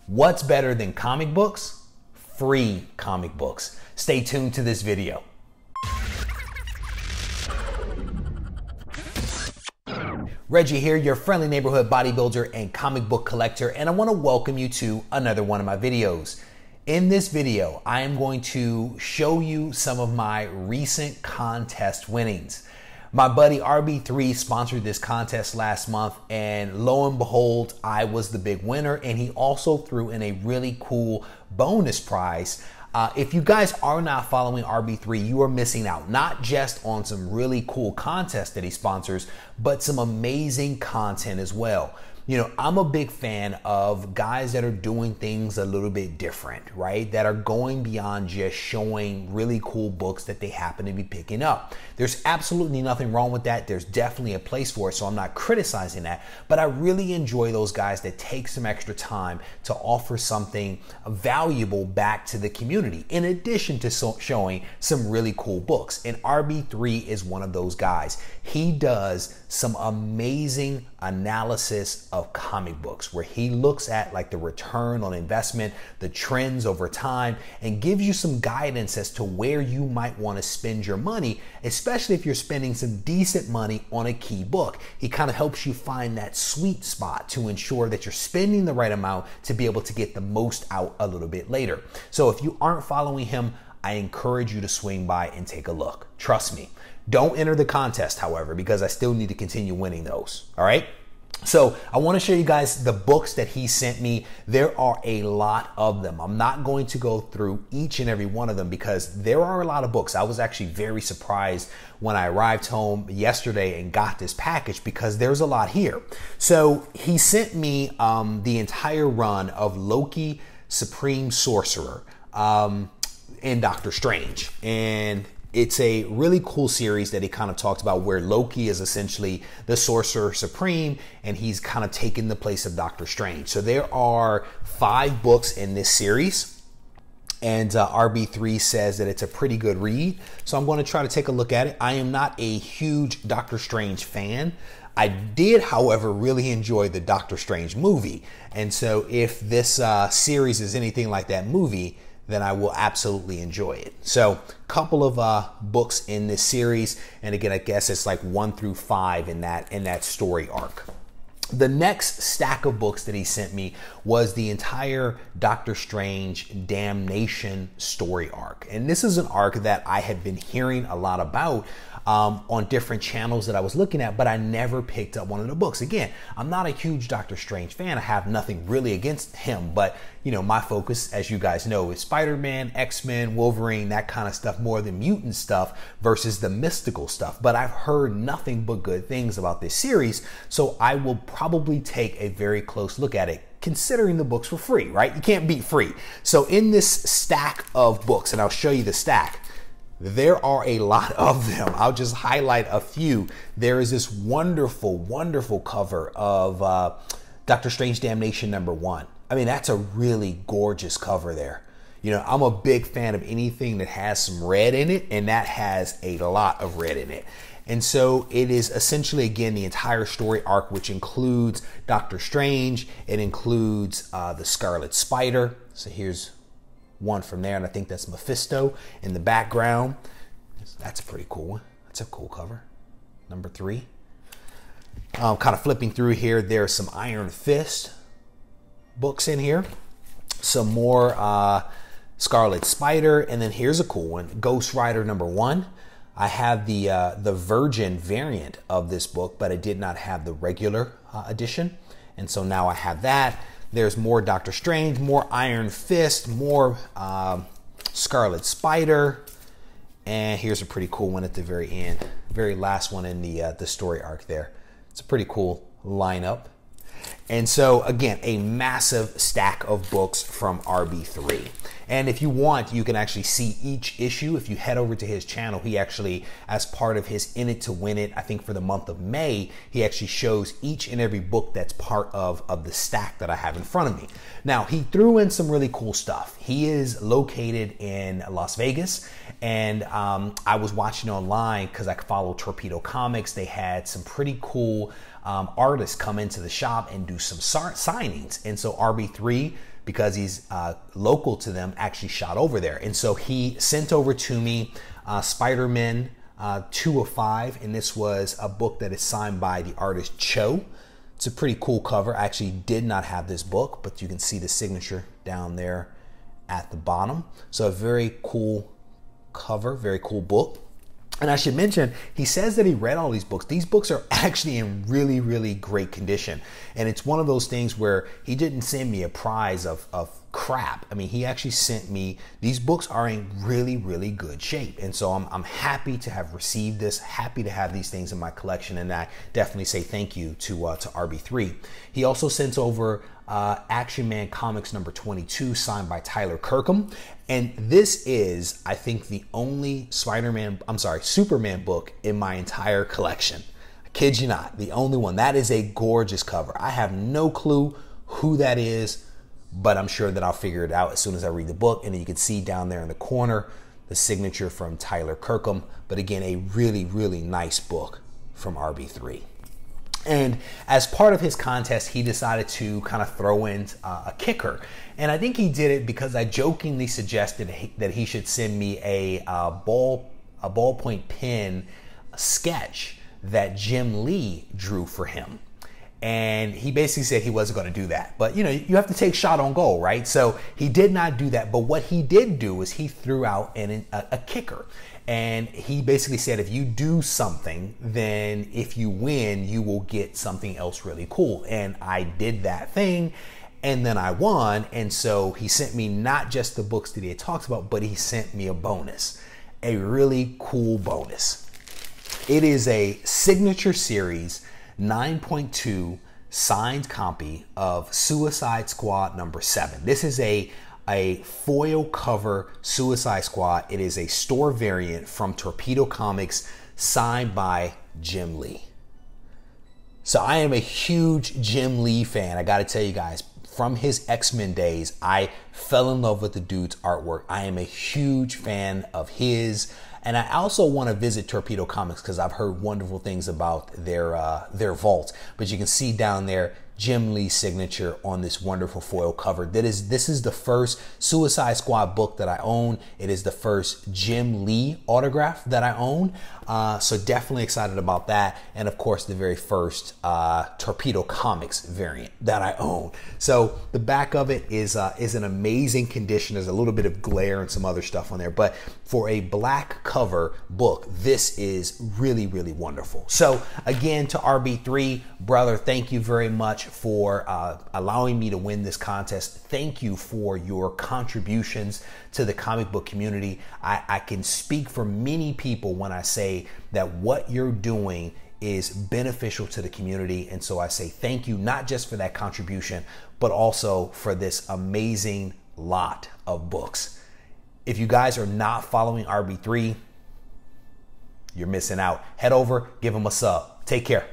What's better than comic books? Free comic books. Stay tuned to this video. Reggie here, your friendly neighborhood bodybuilder and comic book collector, and I want to welcome you to another one of my videos. In this video, I am going to show you some of my recent contest winnings. My buddy RB3 sponsored this contest last month, and lo and behold, I was the big winner, and he also threw in a really cool bonus prize. If you guys are not following RB3, you are missing out, not just on some really cool contests that he sponsors, but some amazing content as well. You know, I'm a big fan of guys that are doing things a little bit different, right? That are going beyond just showing really cool books that they happen to be picking up. There's absolutely nothing wrong with that. There's definitely a place for it, so I'm not criticizing that. But I really enjoy those guys that take some extra time to offer something valuable back to the community, in addition to showing some really cool books. And RB3 is one of those guys. He does some amazing analysis of comic books where he looks at like the return on investment, the trends over time, and gives you some guidance as to where you might want to spend your money, especially if you're spending some decent money on a key book. He kind of helps you find that sweet spot to ensure that you're spending the right amount to be able to get the most out a little bit later. So if you aren't following him, I encourage you to swing by and take a look. Trust me. Don't enter the contest, however, because I still need to continue winning those. All right. So I want to show you guys the books that he sent me. There are a lot of them. I'm not going to go through each and every one of them because there are a lot of books. I was actually very surprised when I arrived home yesterday and got this package because there's a lot here. So he sent me the entire run of Loki, Supreme Sorcerer, and Doctor Strange. And it's a really cool series that he kind of talked about where Loki is essentially the Sorcerer Supreme and he's kind of taken the place of Doctor Strange. So there are 5 books in this series, and RB3 says that it's a pretty good read. So I'm going to try to take a look at it. I am not a huge Doctor Strange fan. I did, however, really enjoy the Doctor Strange movie. And so if this series is anything like that movie, then I will absolutely enjoy it. So a couple of books in this series. And again, I guess it's like 1 through 5 in that story arc. The next stack of books that he sent me was the entire Doctor Strange Damnation story arc. And this is an arc that I had been hearing a lot about on different channels that I was looking at, but I never picked up one of the books. Again, I'm not a huge Doctor Strange fan. I have nothing really against him, but you know, my focus, as you guys know, is Spider-Man, X-Men, Wolverine, that kind of stuff, more the mutant stuff versus the mystical stuff. But I've heard nothing but good things about this series, so I will probably take a very close look at it, considering the books were free, right? You can't beat free. So in this stack of books, and I'll show you the stack, there are a lot of them. I'll just highlight a few. There is this wonderful, wonderful cover of Doctor Strange Damnation #1. I mean, that's a really gorgeous cover there. You know, I'm a big fan of anything that has some red in it, and that has a lot of red in it. And so it is essentially, again, the entire story arc, which includes Doctor Strange. It includes the Scarlet Spider. So here's one from there, and I think that's Mephisto in the background. That's a pretty cool one. That's a cool cover. #3. Kind of flipping through here, there's some Iron Fist books in here. Some more Scarlet Spider, and then here's a cool one, Ghost Rider #1. I have the Virgin variant of this book, but I did not have the regular edition, and so now I have that. There's more Doctor Strange, more Iron Fist, more Scarlet Spider, and here's a pretty cool one at the very end, very last one in the story arc there. It's a pretty cool lineup. And so again, a massive stack of books from RB3. And if you want, you can actually see each issue. If you head over to his channel, he actually, as part of his In It to Win It, I think for the month of May, he actually shows each and every book that's part of the stack that I have in front of me. Now, he threw in some really cool stuff. He is located in Las Vegas, and I was watching online because I follow Torpedo Comics. They had some pretty cool artists come into the shop and do some signings. And so RB3 because he's local to them, actually shot over there. And so he sent over to me Spider-Man 2 of 5, and this was a book that is signed by the artist Cho. It's a pretty cool cover. I actually did not have this book, but you can see the signature down there at the bottom. So a very cool cover, very cool book. And I should mention, he says that he read all these books. These books are actually in really, really great condition. And it's one of those things where he didn't send me a prize of crap. I mean, he actually sent me, these books are in really, really good shape. And so I'm happy to have received this, happy to have these things in my collection. And I definitely say thank you to RB3. He also sent over Action Man Comics number 22, signed by Tyler Kirkham. And this is, I think, the only Superman book in my entire collection. I kid you not, the only one. That is a gorgeous cover. I have no clue who that is, but I'm sure that I'll figure it out as soon as I read the book. And you can see down there in the corner, the signature from Tyler Kirkham. But again, a really, really nice book from RB3. And as part of his contest, he decided to kind of throw in a kicker. And I think he did it because I jokingly suggested that he should send me a ballpoint pen sketch that Jim Lee drew for him. And he basically said he wasn't going to do that. But, you know, you have to take shot on goal, right? So he did not do that. But what he did do is he threw out a kicker. And he basically said, if you do something, then if you win, you will get something else really cool. And I did that thing, and then I won. And so he sent me not just the books that he had talked about, but he sent me a bonus, a really cool bonus. It is a signature series 9.2 signed copy of Suicide Squad number 7. This is a foil cover Suicide Squad. It is a store variant from Torpedo Comics, signed by Jim Lee. So I am a huge Jim Lee fan. I got to tell you guys, from his X-Men days, I fell in love with the dude's artwork. I am a huge fan of his. And I also want to visit Torpedo Comics because I've heard wonderful things about their vault. But you can see down there Jim Lee's signature on this wonderful foil cover. This is the first Suicide Squad book that I own. It is the first Jim Lee autograph that I own. So definitely excited about that. And of course, the very first Torpedo Comics variant that I own. So the back of it is an amazing condition. There's a little bit of glare and some other stuff on there. But for a black cover book, this is really, really wonderful. So again, to RB3, brother, thank you very much for allowing me to win this contest. Thank you for your contributions to the comic book community. I can speak for many people when I say that what you're doing is beneficial to the community. And so I say thank you, not just for that contribution, but also for this amazing lot of books. If you guys are not following RB3, you're missing out. Head over, give him a sub. Take care.